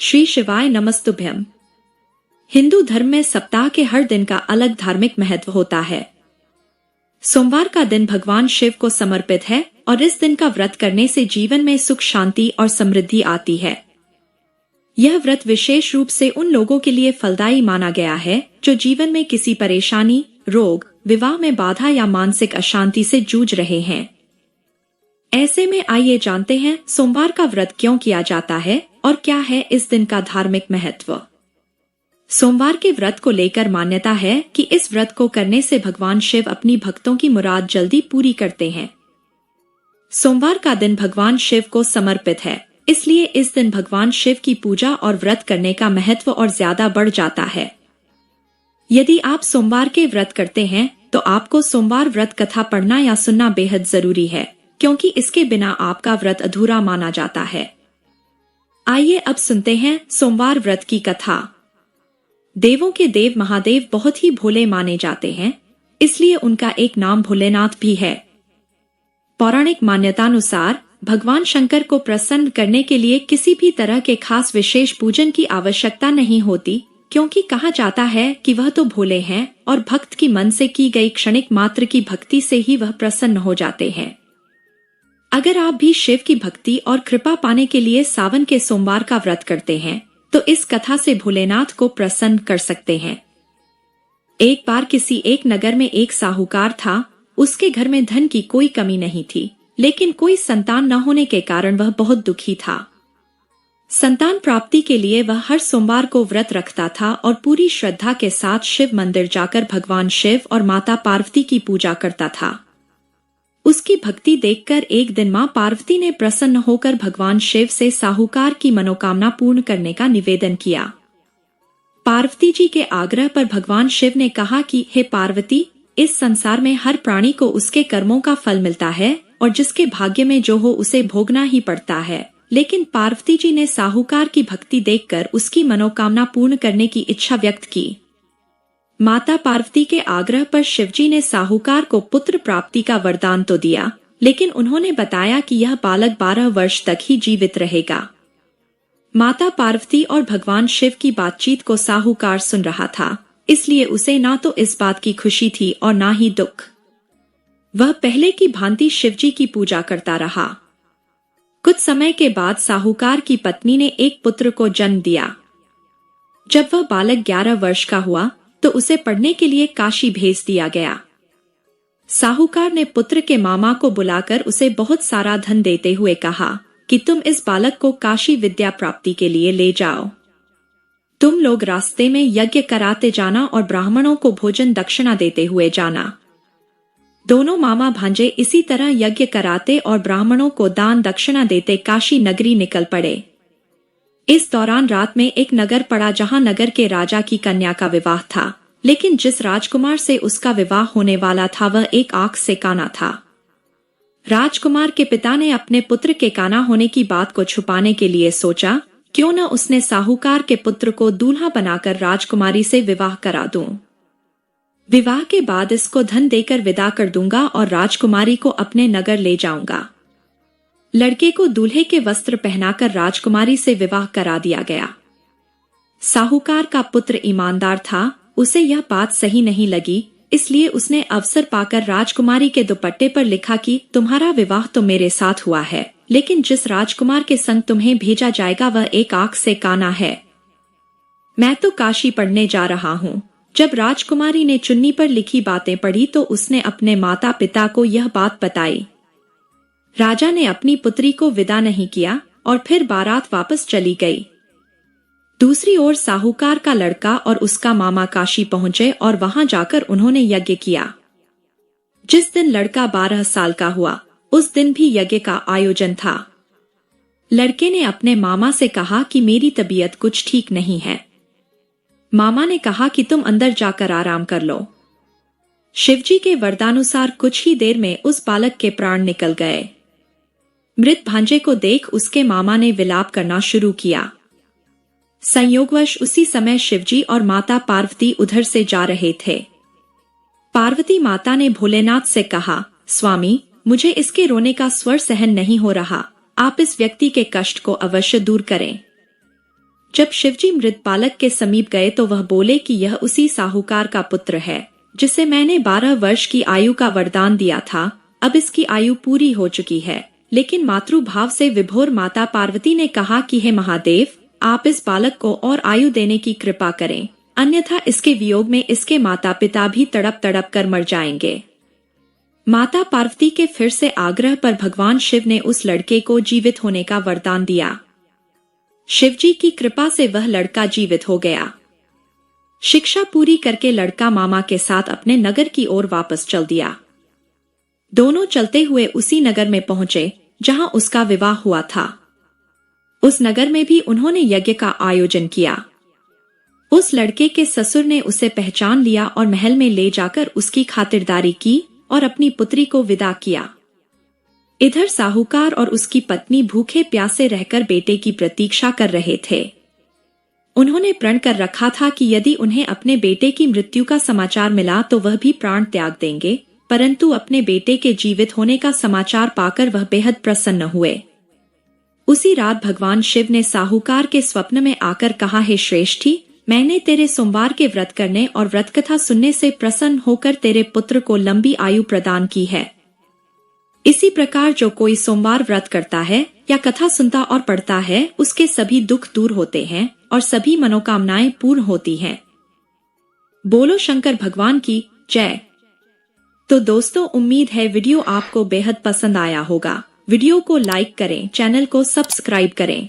श्री शिवाय नमस्तुभ्यम। हिंदू धर्म में सप्ताह के हर दिन का अलग धार्मिक महत्व होता है। सोमवार का दिन भगवान शिव को समर्पित है और इस दिन का व्रत करने से जीवन में सुख, शांति और समृद्धि आती है। यह व्रत विशेष रूप से उन लोगों के लिए फलदायी माना गया है जो जीवन में किसी परेशानी, रोग, विवाह में बाधा या मानसिक अशांति से जूझ रहे हैं। ऐसे में आइए जानते हैं सोमवार का व्रत क्यों किया जाता है और क्या है इस दिन का धार्मिक महत्व। सोमवार के व्रत को लेकर मान्यता है कि इस व्रत को करने से भगवान शिव अपनी भक्तों की मुराद जल्दी पूरी करते हैं। सोमवार का दिन भगवान शिव को समर्पित है, इसलिए इस दिन भगवान शिव की पूजा और व्रत करने का महत्व और ज्यादा बढ़ जाता है। यदि आप सोमवार के व्रत करते हैं तो आपको सोमवार व्रत कथा पढ़ना या सुनना बेहद जरूरी है, क्योंकि इसके बिना आपका व्रत अधूरा माना जाता है। आइए अब सुनते हैं सोमवार व्रत की कथा। देवों के देव महादेव बहुत ही भोले माने जाते हैं, इसलिए उनका एक नाम भोलेनाथ भी है। पौराणिक मान्यतानुसार भगवान शंकर को प्रसन्न करने के लिए किसी भी तरह के खास विशेष पूजन की आवश्यकता नहीं होती, क्योंकि कहा जाता है कि वह तो भोले हैं और भक्त की मन से की गई क्षणिक मात्र की भक्ति से ही वह प्रसन्न हो जाते हैं। अगर आप भी शिव की भक्ति और कृपा पाने के लिए सावन के सोमवार का व्रत करते हैं तो इस कथा से भोलेनाथ को प्रसन्न कर सकते हैं। एक बार किसी एक नगर में एक साहूकार था। उसके घर में धन की कोई कमी नहीं थी, लेकिन कोई संतान न होने के कारण वह बहुत दुखी था। संतान प्राप्ति के लिए वह हर सोमवार को व्रत रखता था और पूरी श्रद्धा के साथ शिव मंदिर जाकर भगवान शिव और माता पार्वती की पूजा करता था। उसकी भक्ति देखकर एक दिन मां पार्वती ने प्रसन्न होकर भगवान शिव से साहूकार की मनोकामना पूर्ण करने का निवेदन किया। पार्वती जी के आग्रह पर भगवान शिव ने कहा कि हे पार्वती, इस संसार में हर प्राणी को उसके कर्मों का फल मिलता है और जिसके भाग्य में जो हो उसे भोगना ही पड़ता है। लेकिन पार्वती जी ने साहूकार की भक्ति देखकर उसकी मनोकामना पूर्ण करने की इच्छा व्यक्त की। माता पार्वती के आग्रह पर शिवजी ने साहूकार को पुत्र प्राप्ति का वरदान तो दिया, लेकिन उन्होंने बताया कि यह बालक 12 वर्ष तक ही जीवित रहेगा। माता पार्वती और भगवान शिव की बातचीत को साहूकार सुन रहा था, इसलिए उसे ना तो इस बात की खुशी थी और ना ही दुख। वह पहले की भांति शिवजी की पूजा करता रहा। कुछ समय के बाद साहूकार की पत्नी ने एक पुत्र को जन्म दिया। जब वह बालक 11 वर्ष का हुआ तो उसे पढ़ने के लिए काशी भेज दिया गया। साहूकार ने पुत्र के मामा को बुलाकर उसे बहुत सारा धन देते हुए कहा कि तुम इस बालक को काशी विद्या प्राप्ति के लिए ले जाओ। तुम लोग रास्ते में यज्ञ कराते जाना और ब्राह्मणों को भोजन दक्षिणा देते हुए जाना। दोनों मामा भांजे इसी तरह यज्ञ कराते और ब्राह्मणों को दान दक्षिणा देते काशी नगरी निकल पड़े। इस दौरान रात में एक नगर पड़ा जहां नगर के राजा की कन्या का विवाह था, लेकिन जिस राजकुमार से उसका विवाह होने वाला था वह एक आंख से काना था। राजकुमार के पिता ने अपने पुत्र के काना होने की बात को छुपाने के लिए सोचा, क्यों न उसने साहूकार के पुत्र को दूल्हा बनाकर राजकुमारी से विवाह करा दूं। विवाह के बाद इसको धन देकर विदा कर दूंगा और राजकुमारी को अपने नगर ले जाऊंगा। लड़के को दूल्हे के वस्त्र पहनाकर राजकुमारी से विवाह करा दिया गया। साहूकार का पुत्र ईमानदार था, उसे यह बात सही नहीं लगी, इसलिए उसने अवसर पाकर राजकुमारी के दुपट्टे पर लिखा कि तुम्हारा विवाह तो मेरे साथ हुआ है, लेकिन जिस राजकुमार के संग तुम्हें भेजा जाएगा वह एक आंख से काना है। मैं तो काशी पढ़ने जा रहा हूँ। जब राजकुमारी ने चुन्नी पर लिखी बातें पढ़ी तो उसने अपने माता पिता को यह बात बताई। राजा ने अपनी पुत्री को विदा नहीं किया और फिर बारात वापस चली गई। दूसरी ओर साहूकार का लड़का और उसका मामा काशी पहुंचे और वहां जाकर उन्होंने यज्ञ किया। जिस दिन लड़का 12 साल का हुआ उस दिन भी यज्ञ का आयोजन था। लड़के ने अपने मामा से कहा कि मेरी तबीयत कुछ ठीक नहीं है। मामा ने कहा कि तुम अंदर जाकर आराम कर लो। शिवजी के वरदानुसार कुछ ही देर में उस बालक के प्राण निकल गए। मृत भांजे को देख उसके मामा ने विलाप करना शुरू किया। संयोगवश उसी समय शिवजी और माता पार्वती उधर से जा रहे थे। पार्वती माता ने भोलेनाथ से कहा, स्वामी, मुझे इसके रोने का स्वर सहन नहीं हो रहा, आप इस व्यक्ति के कष्ट को अवश्य दूर करें। जब शिवजी मृत बालक के समीप गए तो वह बोले कि यह उसी साहूकार का पुत्र है जिसे मैंने 12 वर्ष की आयु का वरदान दिया था। अब इसकी आयु पूरी हो चुकी है। लेकिन मातृभाव से विभोर माता पार्वती ने कहा कि हे महादेव, आप इस बालक को और आयु देने की कृपा करें, अन्यथा इसके वियोग में इसके माता पिता भी तड़प तड़प कर मर जाएंगे। माता पार्वती के फिर से आग्रह पर भगवान शिव ने उस लड़के को जीवित होने का वरदान दिया। शिवजी की कृपा से वह लड़का जीवित हो गया। शिक्षा पूरी करके लड़का मामा के साथ अपने नगर की ओर वापस चल दिया। दोनों चलते हुए उसी नगर में पहुंचे जहां उसका विवाह हुआ था। उस नगर में भी उन्होंने यज्ञ का आयोजन किया। उस लड़के के ससुर ने उसे पहचान लिया और महल में ले जाकर उसकी खातिरदारी की और अपनी पुत्री को विदा किया। इधर साहूकार और उसकी पत्नी भूखे प्यासे रहकर बेटे की प्रतीक्षा कर रहे थे। उन्होंने प्रण कर रखा था कि यदि उन्हें अपने बेटे की मृत्यु का समाचार मिला तो वह भी प्राण त्याग देंगे, परंतु अपने बेटे के जीवित होने का समाचार पाकर वह बेहद प्रसन्न हुए। उसी रात भगवान शिव ने साहूकार के स्वप्न में आकर कहा, हे श्रेष्ठी, मैंने तेरे सोमवार के व्रत करने और व्रत कथा सुनने से प्रसन्न होकर तेरे पुत्र को लंबी आयु प्रदान की है। इसी प्रकार जो कोई सोमवार व्रत करता है या कथा सुनता और पढ़ता है, उसके सभी दुख दूर होते हैं और सभी मनोकामनाएं पूर्ण होती हैं। बोलो शंकर भगवान की जय। तो दोस्तों, उम्मीद है वीडियो आपको बेहद पसंद आया होगा। वीडियो को लाइक करें, चैनल को सब्सक्राइब करें।